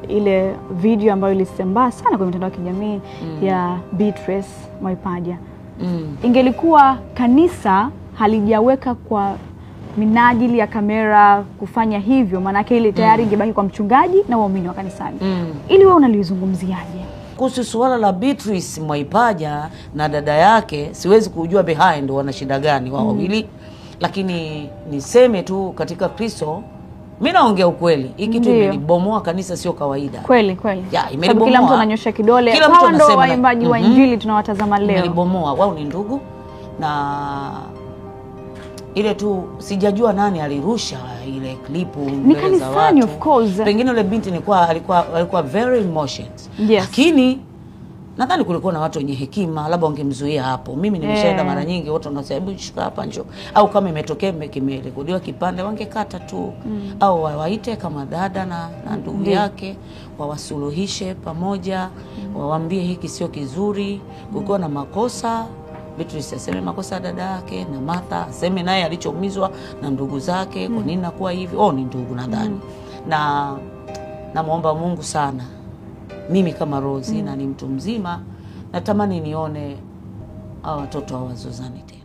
ile video ambayo ilisambaa sana kwenye mitandao ya kijamii ya Beatrice Mwaipaja. Ingelikuwa kanisa halijaweka kwa minajili ya kamera kufanya hivyo, maana yake ile tayari ingebaki kwa mchungaji na waumini wa kanisani. Ili wewe unalizungumziaje? Kuhusu suala la Beatrice Mwaipaja na dada yake, siwezi kujua behind wana shida gani wao wawili. Lakini niseme tu katika Kristo, mimi naongea ukweli. Hii kitu imelibomoa kanisa, sio kawaida. Kweli. Imelibomoa. Kila mtu ananyosha kidole. Kila mtu anasema waimbaji wa Injili tunawatazama leo. Imelibomoa. Wao ni ndugu, na ile tu sijajua nani alirusha ile klipu mbele za watu. Of course. Pengine ile binti alikuwa very emotional. Lakini nadhani kulikuwa na watu wenye hekima, labda wangemzuia hapo. Mimi nimeshaenda mara nyingi, watu wanasema hebu shuka hapa njoo. Au kama imetokea kimerekodiwa kipande, wangekata tu. Au waite kama dada na ndugu yake, wawasuluhishe pamoja, wawaambie hiki sio kizuri, kukiwa na makosa. Beatrice aseme makosa ya dada yake, na Martha aseme naye alichoumizwa na ndugu zake, kwa nini nakuwa hivi. Ni ndugu nadhani. Na namuomba Mungu sana. Mimi kama Rosie na ni mtu mzima, natamani nione hao watoto hawazozani tena.